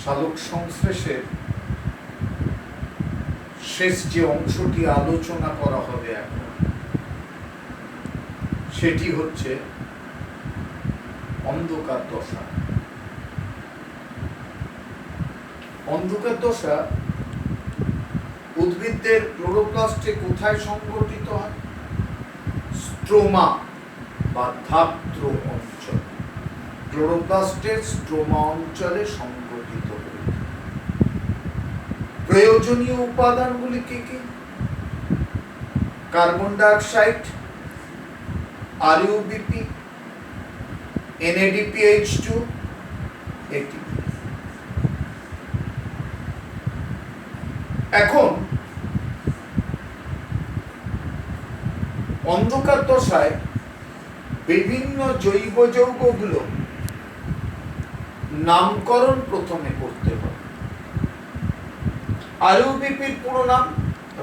সালোক সংশ্লেষের শেষ যে অংশটি আলোচনা করা হবে এখন, সেটি হচ্ছে অন্ধকার দশা। অন্ধকার দশা উদ্ভিদদের ক্লোরোপ্লাস্টে কোথায় সংঘটিত হয়? স্ট্রোমা বা ধাত্র অঞ্চল, ক্লোরোপ্লাস্টের স্ট্রোমা অঞ্চলে সংঘটিত হয়। প্রয়োজনীয় উপাদানগুলি কি কি? Carbon dioxide, RuBP, NADPH2, ATP। এখন অন্ধকার দশায় বিভিন্ন জৈব যৌগগুলো নামকরণ প্রথমে করতে হবে। আরইউবিপির পুরো নাম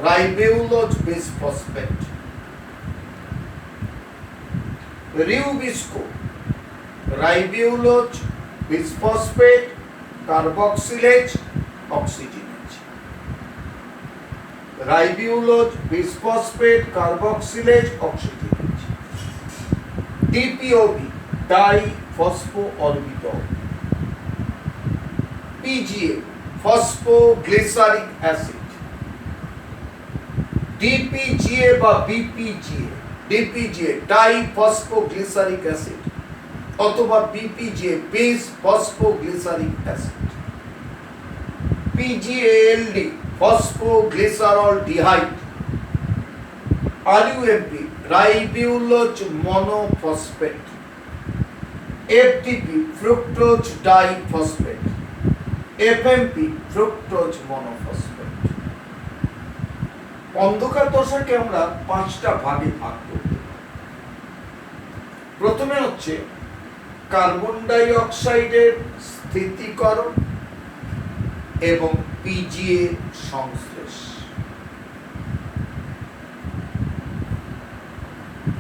ribulose bisphosphate. RuBisCO ribulose bisphosphate carboxylase oxygenase. Ribulose bisphosphate carboxylase oxygenase. DPOB diphosphoribitol. PGA phosphoglyceric acid. DPGA বা BPGA, DPGA ডাইফসফোগ্লিসারিক অ্যাসিড অথবা BPGA bis phosphoglyceric acid. PGALD phosphoglyceraldehyde. RUMP ribulose monophosphate. FDP fructose diphosphate. FMP fructose monophosphate. অন্ধকার দশাকে আমরা 5টা ভাগে ভাগ করতে পারি। প্রথমে হচ্ছে কার্বন ডাই অক্সাইডের স্থিতিকরণ এবং PGA সংশ্লেষ।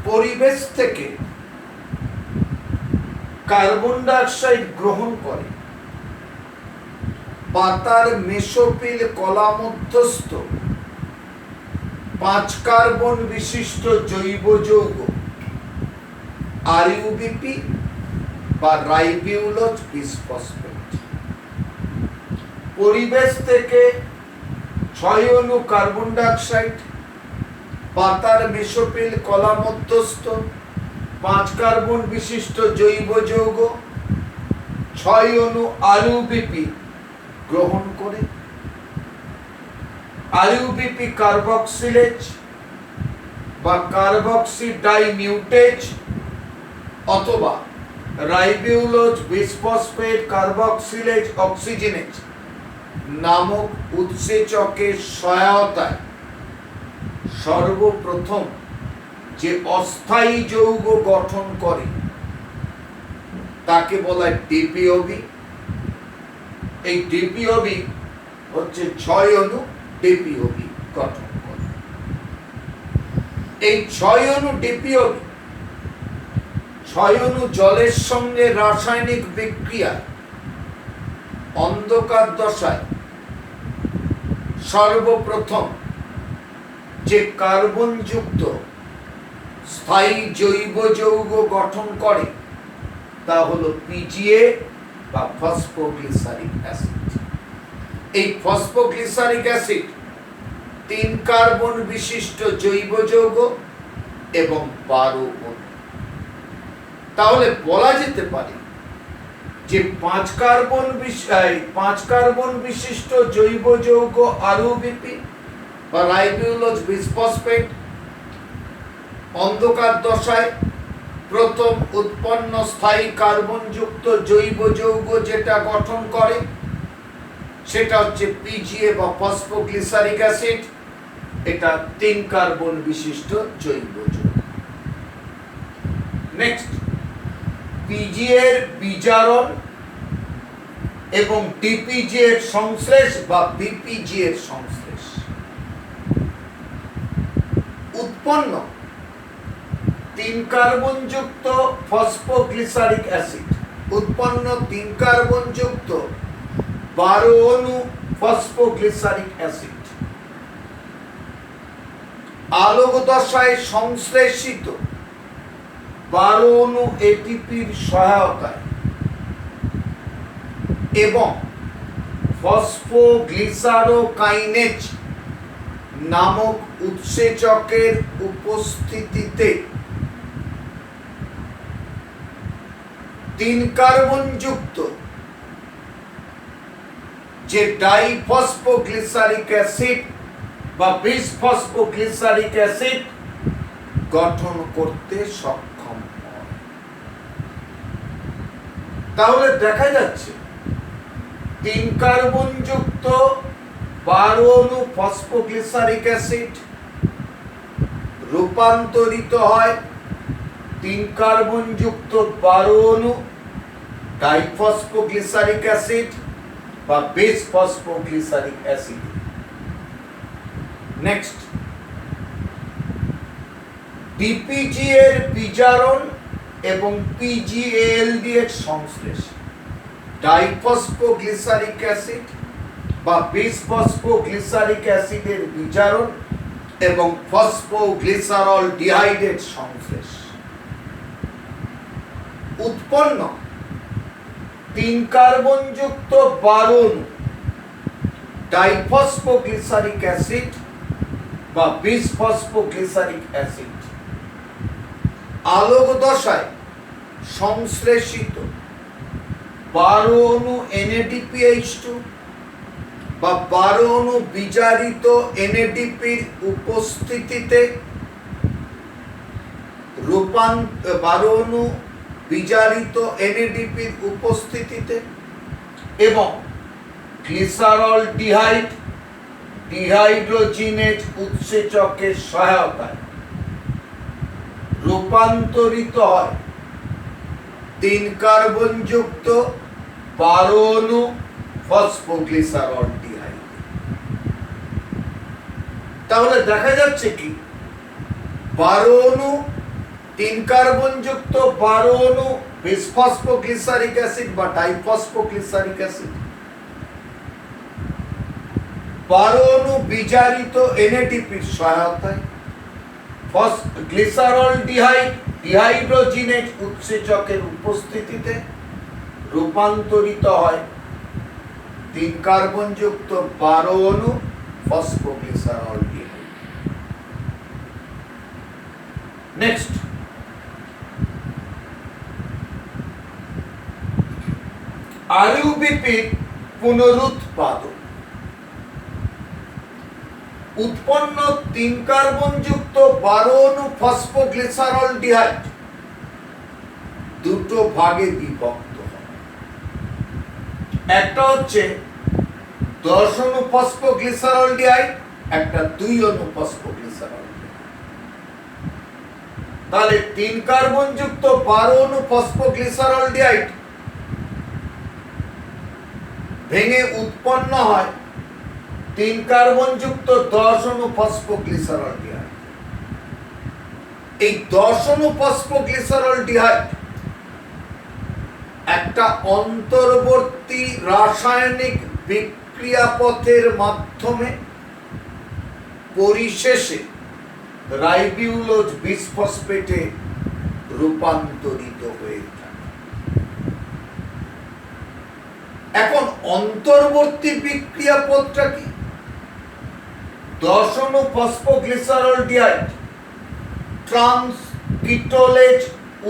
পরিবেশ থেকে কার্বন ডাই অক্সাইড গ্রহণ করে পাতার মেসোফিল কলা মধ্যস্থ 5 কার্বন বিশিষ্ট জৈব যৌগ আরইউবিপি বা রাইবোউলোজ বিসফসফেট। পরিবেশ থেকে 6 অণু কার্বন ডাই অক্সাইড পাতার মেসোফিল কলা মধ্যস্থ 5 কার্বন বিশিষ্ট জৈব যৌগ 6 অণু আরইউবিপি গ্রহণ করে আরইউবিপি কার্বক্সিলেজ বা কার্বক্সি ডাইমিউটেজ অথবা রাইবোউলোজ বিসফসফেট কার্বক্সিলেজ অক্সিজেনেজ নামক উৎসেচকের সহায়তায় সর্বপ্রথম যে অস্থায়ী যৌগ গঠন করে তাকে বলা হয় DPOB। এই DPOB হচ্ছে 6 অণু DPOB গঠন করে। এই 6 অণু DPOB 6 অণু জলের সঙ্গে রাসায়নিক বিক্রিয়ায় অন্ধকার দশায় সর্বপ্রথম যে কার্বন যুক্ত স্থায়ী জৈব যৌগ গঠন করে তা হলো PGA বা ফসফোগ্লিসারিক অ্যাসিড। এই ফসফোগ্লিসারিক অ্যাসিড 3 কার্বন বিশিষ্ট জৈব যৌগ এবং 12 অণু। তাহলে বলা যেতে পারে যে 5 কার্বন বিশিষ্ট জৈব যৌগ আরইউবিপি বা রাইবোউলোজ বিসফসফেট অন্ধকার দশায় প্রথম উৎপন্ন স্থায়ী কার্বন যুক্ত জৈব যৌগ যেটা গঠন করে সেটা হচ্ছে PGA বা ফসফোগ্লিসারিক অ্যাসিড। এটা 3 কার্বন বিশিষ্ট জৈব যৌগ। নেক্সট, PGA এর বিজারণ এবং DPGA এর সংশ্লেষ বা BPGA এর সংশ্লেষ। উৎপন্ন 3 কার্বন যুক্ত ফসফোগ্লিসারিক অ্যাসিড উৎপন্ন 3 কার্বন যুক্ত 12 অণু ফসফোগ্লিসারিক অ্যাসিড আলোক দশায় সংশ্লেষিত 12 অণু এটিপির সহায়তায় এবং ফসফোগ্লিসারোকাইনেজ নামক উৎসেচকের উপস্থিতিতে 3 কার্বন যুক্ত যে ডাইফসফোগ্লিসারিক অ্যাসিড বা বিসফসফোগ্লিসারিক অ্যাসিড গঠন করতে সক্ষম হয়। তাহলে দেখা যাচ্ছে 3 কার্বন যুক্ত 12 অণু ফসফোগ্লিসারিক অ্যাসিড রূপান্তরিত হয় 3 কার্বন যুক্ত 12 অণু ডাইফসফোগ্লিসারিক অ্যাসিড বা বিসফসফোগ্লিসারিক অ্যাসিড। নেক্সট, ডিপিজি এর বিজারণ এবং পিজিএলডি এর সংশ্লেষ ডাইফসফোগ্লিসারিক অ্যাসিড বা বিসফসফোগ্লিসারিক অ্যাসিডের বিজারণ এবং ফসফোগ্লিসারল ডিহাইডের সংশ্লেষ উৎপন্ন 3 কার্বন যুক্ত 12 অণু ডাইফসফোগ্লিসারিক অ্যাসিড বা বিসফসফোগ্লিসারিক অ্যাসিড আলোক দশায় সংশ্লেষিত 12 অণু NADPH2 বা 12 অণু বিজারিত NADPর উপস্থিতিতে 12 অণু বিজারিত NADPর উপস্থিতিতে এবং গ্লিসারল ডিহাইড ডিহাইড্রোজিনেজ উৎসেচকের সহায়তায় রূপান্তরিত হয় 3 কার্বন যুক্ত 12 অণু ফসফোগ্লিসারল ডিহাইড। তাহলে দেখা যাচ্ছে কি 12 অণু 3 কার্বন যুক্ত 12 অণু বিসফসফোগ্লিসারিক অ্যাসিড বা ডাইফসফোগ্লিসারিক অ্যাসিড 12 অণু বিজারিত NADPর সহায়তায় গ্লিসারল ডিহাইড ডিহাইড্রোজিনেজ উৎসেচকের উপস্থিতিতে রূপান্তরিত হয় 3 কার্বন যুক্ত 12 অণু ফসফোগ্লিসারল ডিহাইড। নেক্সট, আরইউবিপির পুনরুৎপাদন উৎপন্ন 3 কার্বন যুক্ত 12 অণু ফসফোগ্লিসারল ডিহাইড দুটো ভাগে বিভক্ত হয়। একটা হচ্ছে 10 অণু ফসফোগ্লিসারল ডিহাইড, একটা 2 অণু ফসফোগ্লিসারল ডিহাইড। তাহলে 3 কার্বন যুক্ত 12 অণু ফসফোগ্লিসারল ডিহাইড ভেঙে উৎপন্ন হয় 3 কার্বন যুক্ত 10 অণু ফসফোগ্লিসারল ডিহাইড। এই 10 অণু ফসফোগ্লিসারল ডিহাইড একটা অন্তর্বর্তী রাসায়নিক বিক্রিয়াপথের মাধ্যমে পরিশেষে রাইবিউলোজ বিসফসফেটে রূপান্তরিত হয়ে থাকে। এখন অন্তর্বর্তী বিক্রিয়াপথটা কি? 10 অণু ফসফোগ্লিসারল ডিহাইড ট্রান্সকিটোলেজ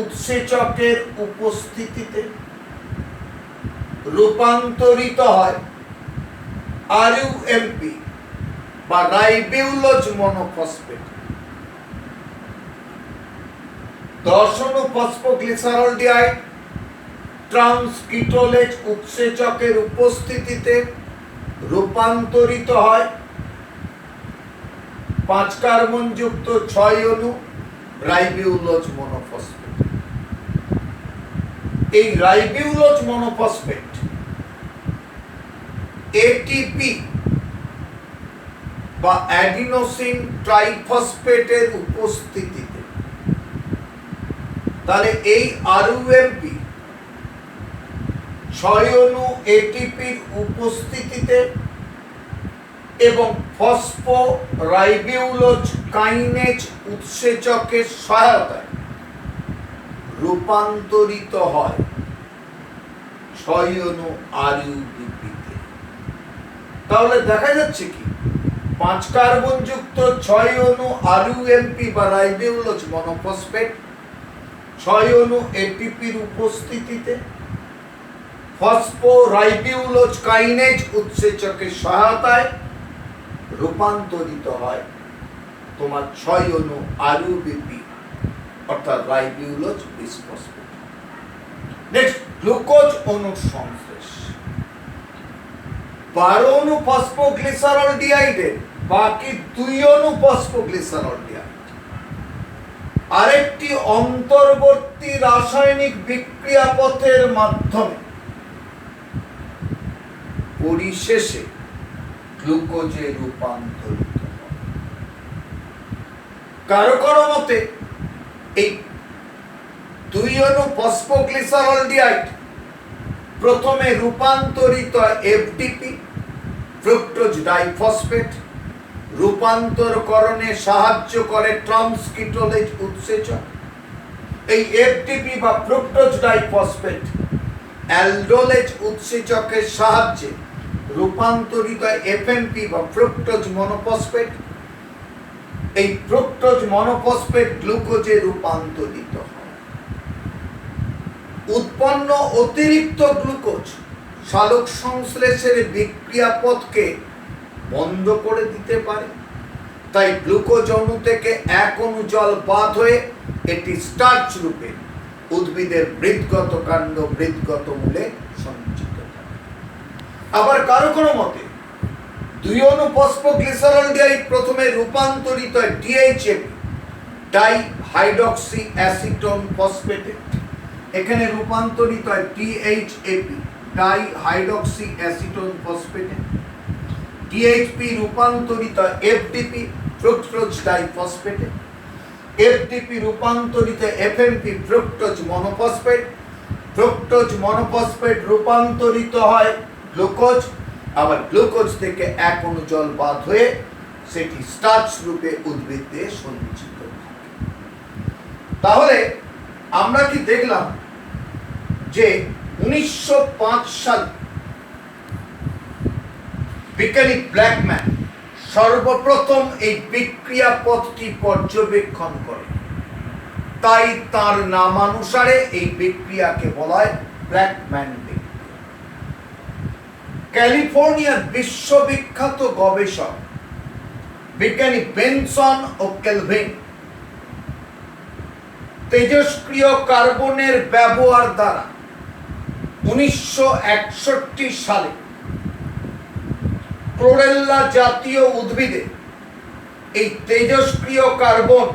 উৎসেচকের উপস্থিতিতে রূপান্তরিত হয় RUMP বা রাইবিউলোজ মনোফসফেট। 10 অণু ফসফোগ্লিসারল ডিহাইড ট্রান্সকিটোলেজ উৎসেচকের উপস্থিতিতে রূপান্তরিত হয় 5 কার্বন যুক্ত 6 অণু রাইবিউলোজ মনোফসফেট। এই রাইবিউলোজ মনোফসফেট ATP বা অ্যাডিনোসিন ট্রাইফসফেটের উপস্থিতিতে, তাহলে এই RUMP 6 অণু এটিপির উপস্থিতিতে এবং ফসফোরাইবোউলোজ কাইনেজ উৎসেচকের সহায়তায় রূপান্তরিত হয় 6 অণু আরইউবিপিতে। তাহলে দেখা যাচ্ছে কি 5 কার্বন যুক্ত 6 অণু আরইউএমপি বা রাইবোউলোজ মনোফসফেট 6 অণু এটিপির উপস্থিতিতে ফসফোরাইবোউলোজ কাইনেজ উৎসেচকের সহায়তায় রূপান্তরিত হয় তোমার 6 অণু আরইউবিপি অর্থাৎ রাইবোউলোজ বিসফসফেট। নেক্সট, গ্লুকোজ অণুর সংশ্লেষ। 12 অণু ফসফোগ্লিসারলডিহাইডের বাকি 2 অণু ফসফোগ্লিসারলডিহাইড আরেকটি অন্তর্বর্তী রাসায়নিক বিক্রিয়াপথের মাধ্যমে পরিশেষে গ্লুকোজে রূপান্তরিত হয়। কারো কারো মতে এই 2 অণু ফসফোগ্লিসারলডিহাইড প্রথমে রূপান্তরিত এফডিপি ফ্রুক্টোজ ডাইফসফেট রূপান্তরকরণে সাহায্য করে ট্রান্সকিটোলেজ উৎসেচক। এই এফডিপি বা ফ্রুক্টোজ ডাইফসফেট অ্যালডোলেজ উৎসেচকের সাহায্যে রূপান্তরিত এফএমপি বা ফ্রুক্টোজ মনোফসফেট। এই ফ্রুক্টোজ মনোফসফেট গ্লুকোজে রূপান্তরিত হয়। উৎপন্ন অতিরিক্ত গ্লুকোজ সালোক সংশ্লেষের বিক্রিয়াপথকে বন্ধ করে দিতে পারে, তাই গ্লুকোজ অণু থেকে 1 অণু জল বাদ হয়ে এটি স্টার্চ রূপে উদ্ভিদের বৃদ্গত কাণ্ড বৃদ্গত মূলে সঞ্চিত থাকে। আবার কারো কোনো মতে 2 অণু ফসফোগ্লিসারলডিহাইড প্রথমে রূপান্তরিত হয় ডিএইচএপি ডাইহাইড্রক্সি অ্যাসিটোন ফসফেটে। এখানে রূপান্তরিত হয় ডিএইচএপি ডাইহাইড্রক্সি অ্যাসিটোন ফসফেটে। ডিএইচপি রূপান্তরিত এফডিপি ফ্রুক্টোজ ডাইফসফেটে। এফডিপি রূপান্তরিত এফএমপি ফ্রুক্টোজ মনোফসফেট। ফ্রুক্টোজ মনোফসফেট রূপান্তরিত হয় গ্লুকোজ, আবার গ্লুকোজ থেকে 1 অণু জল বাদ হয়ে সেটি স্টার্চ রূপে উদ্ভিদে সঞ্চিত থাকে। তাহলে আমরা কি দেখলাম যে 1905 সাল বিজ্ঞানী ব্ল্যাকম্যান সর্বপ্রথম এই বিক্রিয়া পথটি পর্যবেক্ষণ করে, তাই তার নামানুসারে এই বিক্রিয়াকে বলা হয় ব্ল্যাকম্যান বিক্রিয়া। ক্যালিফোর্নিয়ার বিশ্ববিখ্যাত গবেষক বিজ্ঞানী বেনসন ও কেলভিন তেজস্ক্রিয় কার্বনের ব্যবহার দ্বারা 1961 সালে ক্লোরেল্লা জাতীয় উদ্ভিদে এই তেজস্ক্রিয় কার্বন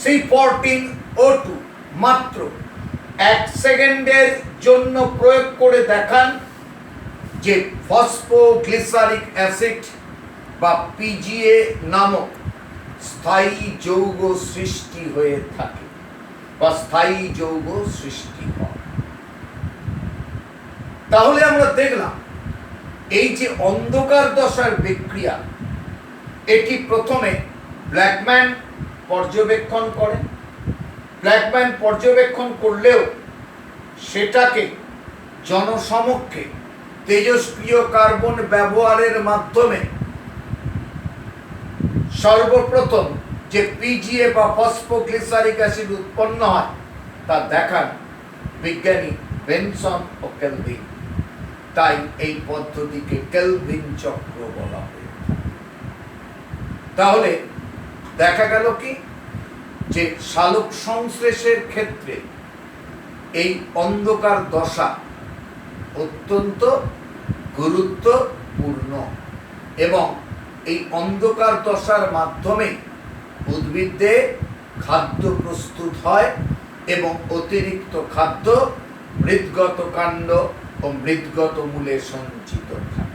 C14O2 মাত্র 1 সেকেন্ডের জন্য প্রয়োগ করে দেখান যে ফসফোগ্লিসারিক অ্যাসিড বা পিজিএ নামক স্থায়ী যৌগ সৃষ্টি হয়ে থাকে বা স্থায়ী যৌগ সৃষ্টি হয়। তাহলে আমরা দেখলাম এই যে অন্ধকার দশার বিক্রিয়া, এটি প্রথমে ব্ল্যাকম্যান পর্যবেক্ষণ করেন। ব্ল্যাকম্যান পর্যবেক্ষণ করলেও সেটাকে জনসমক্ষে তেজস্ক্রিয় কার্বন ব্যবহারের মাধ্যমে সর্বপ্রথম যে পিজিএ বা ফসফোগ্লিসারিক অ্যাসিড উৎপন্ন হয় তা দেখান বিজ্ঞানী বেনসন ও কেলভিন। তাই এই পদ্ধতিকে কেলভিন চক্র বলা হয়। তাহলে দেখা গেল কি যে সালোক সংশ্লেষের ক্ষেত্রে এই অন্ধকার দশা অত্যন্ত গুরুত্বপূর্ণ এবং এই অন্ধকার দশার মাধ্যমে উদ্ভিদে খাদ্য প্রস্তুত হয় এবং অতিরিক্ত খাদ্য মৃদ্গত কাণ্ড ও মৃদ্গত মূলে সঞ্চিত থাকে।